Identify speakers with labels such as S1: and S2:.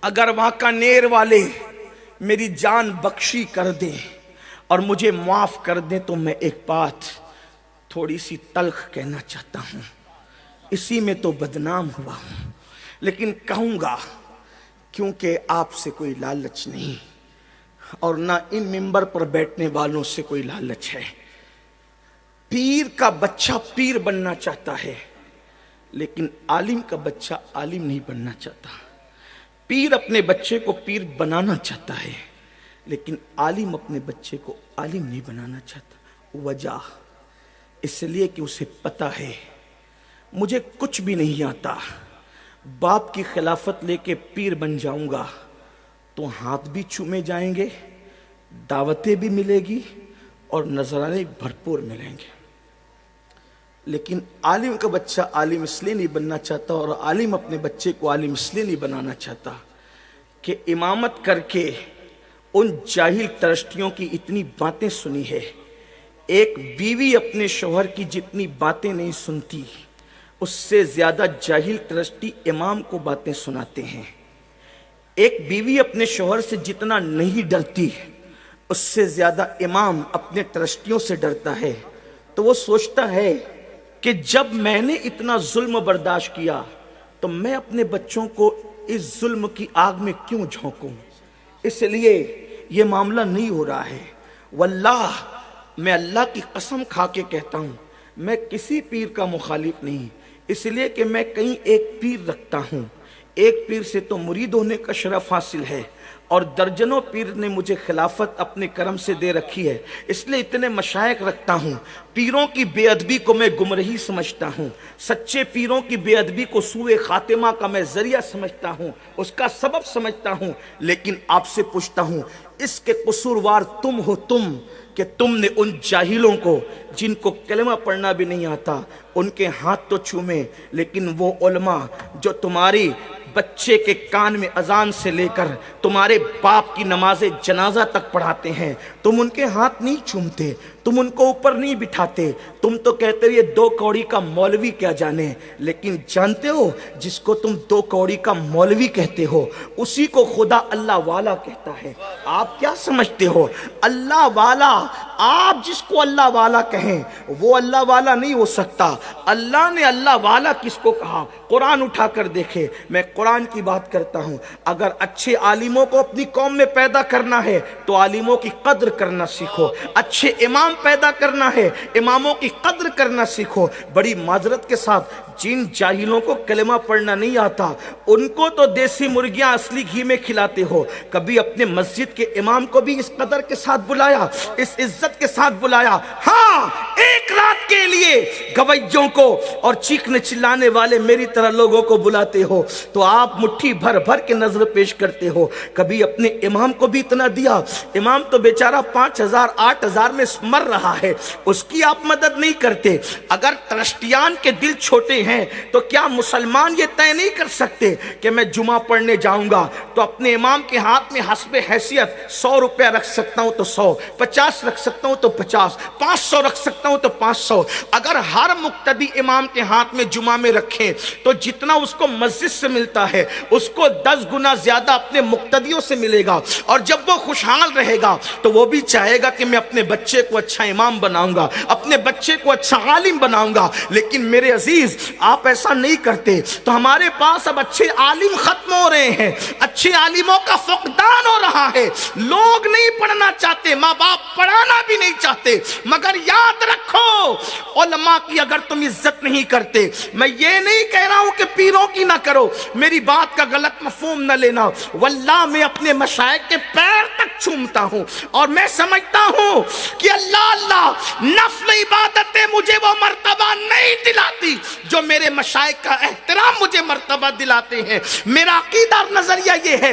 S1: اگر واکانیر والے میری جان بخشی کر دیں اور مجھے معاف کر دیں تو میں ایک بات تھوڑی سی تلخ کہنا چاہتا ہوں، اسی میں تو بدنام ہوا ہوں، لیکن کہوں گا کیونکہ آپ سے کوئی لالچ نہیں اور نہ ان ممبر پر بیٹھنے والوں سے کوئی لالچ ہے۔ پیر کا بچہ پیر بننا چاہتا ہے لیکن عالم کا بچہ عالم نہیں بننا چاہتا۔ پیر اپنے بچے کو پیر بنانا چاہتا ہے لیکن عالم اپنے بچے کو عالم نہیں بنانا چاہتا۔ وجہ اس لیے کہ اسے پتا ہے مجھے کچھ بھی نہیں آتا، باپ کی خلافت لے کے پیر بن جاؤں گا تو ہاتھ بھی چومے جائیں گے، دعوتیں بھی ملے گی اور نذرانے بھرپور ملیں گے۔ لیکن عالم کا بچہ عالم اس لیے نہیں بننا چاہتا اور عالم اپنے بچے کو عالم اس لیے نہیں بنانا چاہتا کہ امامت کر کے ان جاہل ترشتیوں کی اتنی باتیں سنی ہے۔ ایک بیوی اپنے شوہر کی جتنی باتیں نہیں سنتی اس سے زیادہ جاہل ترشتی امام کو باتیں سناتے ہیں۔ ایک بیوی اپنے شوہر سے جتنا نہیں ڈرتی اس سے زیادہ امام اپنے ترشتیوں سے ڈرتا ہے، تو وہ سوچتا ہے کہ جب میں نے اتنا ظلم برداشت کیا تو میں اپنے بچوں کو اس ظلم کی آگ میں کیوں جھونکوں، اس لیے یہ معاملہ نہیں ہو رہا ہے۔ واللہ میں اللہ کی قسم کھا کے کہتا ہوں میں کسی پیر کا مخالف نہیں، اس لیے کہ میں کہیں ایک پیر رکھتا ہوں، ایک پیر سے تو مرید ہونے کا شرف حاصل ہے اور درجنوں پیر نے مجھے خلافت اپنے کرم سے دے رکھی ہے، اس لیے اتنے مشائخ رکھتا ہوں۔ پیروں کی بے ادبی کو میں گمراہی سمجھتا ہوں، سچے پیروں کی بے ادبی کو سوء خاتمہ کا میں ذریعہ سمجھتا ہوں، اس کا سبب سمجھتا ہوں۔ لیکن آپ سے پوچھتا ہوں اس کے قصوروار تم ہو، تم کہ تم نے ان جاہلوں کو جن کو کلمہ پڑھنا بھی نہیں آتا ان کے ہاتھ تو چومے، لیکن وہ علماء جو تمہاری بچے کے کان میں اذان سے لے کر تمہارے باپ کی نماز جنازہ تک پڑھاتے ہیں تم ان کے ہاتھ نہیں چومتے، تم ان کو اوپر نہیں بٹھاتے، تم تو کہتے ہو یہ 2 کوڑی کا مولوی کیا جانے، لیکن جانتے ہو جس کو تم 2 کوڑی کا مولوی کہتے ہو اسی کو خدا اللہ والا کہتا ہے۔ آپ کیا سمجھتے ہو اللہ والا، آپ جس کو اللہ والا کہیں وہ اللہ والا نہیں ہو سکتا۔ اللہ نے اللہ والا کس کو کہا؟ قرآن اٹھا کر دیکھے، میں قرآن کی بات کرتا ہوں۔ اگر اچھے عالموں کو اپنی قوم میں پیدا کرنا ہے تو عالموں کی قدر کرنا سیکھو، اچھے امام پیدا کرنا ہے اماموں کی قدر کرنا سیکھو۔ بڑی معذرت کے ساتھ جن جاہلوں کو کلمہ پڑھنا نہیں آتا ان کو تو دیسی مرغیاں اصلی گھی میں کھلاتے ہو، کبھی اپنے مسجد کے امام کو بھی اس قدر کے ساتھ بلایا، اس عزت کے ساتھ بلایا؟ ہاں، ایک رات کے لیے گویوں کو اور چیخنے چلانے والے میری طرح لوگوں کو بلاتے ہو تو آپ مٹھی بھر بھر کے نظر پیش کرتے ہو، کبھی اپنے امام کو بھی اتنا دیا؟ امام تو بیچارہ 5000 8000 میں مر رہا ہے، اس کی آپ مدد نہیں کرتے۔ اگر ترشتیان کے دل چھوٹے ہیں تو کیا مسلمان یہ طے نہیں کر سکتے کہ میں جمعہ پڑھنے جاؤں گا تو اپنے امام کے ہاتھ میں حسب حیثیت 100 روپے رکھ سکتا ہوں تو 100، 50 رکھ سکتا ہوں تو 50، 500 رکھ سکتا ہوں تو 500۔ اگر ہر مقتدی امام کے ہاتھ میں جمعہ میں رکھیں تو جتنا اس کو مسجد سے ملتا ہے اس کو 10 گنا زیادہ اپنے مقتدیوں سے ملے گا، اور جب وہ خوشحال رہے گا تو وہ بھی چاہے گا کہ میں اپنے بچے کو اچھا امام بناؤں گا، اپنے بچے کو اچھا عالم بناؤں گا۔ لیکن میرے عزیز آپ ایسا نہیں کرتے تو ہمارے پاس اب اچھے عالم ختم ہو رہے ہیں، اچھے عالموں کا فقدان ہو رہا ہے، لوگ نہیں پڑھنا چاہتے، ماں باپ پڑھانا بھی نہیں چاہتے۔ مگر یاد رکھو علماء کی اگر تم عزت نہیں کرتے، میں یہ نہیں کہہ رہا ہوں کہ پیروں کی نہ کرو، میری بات کا غلط مفہوم نہ لینا، واللہ میں اپنے مشائخ کے پیر تک چومتا ہوں اور میں سمجھتا ہوں کہ اللہ نفل عبادتیں مجھے وہ مرتبہ نہیں دلاتی جو میرے مشائخ کا احترام مجھے مرتبہ دلاتے ہیں۔ میرا عقیدہ اور نظریہ یہ ہے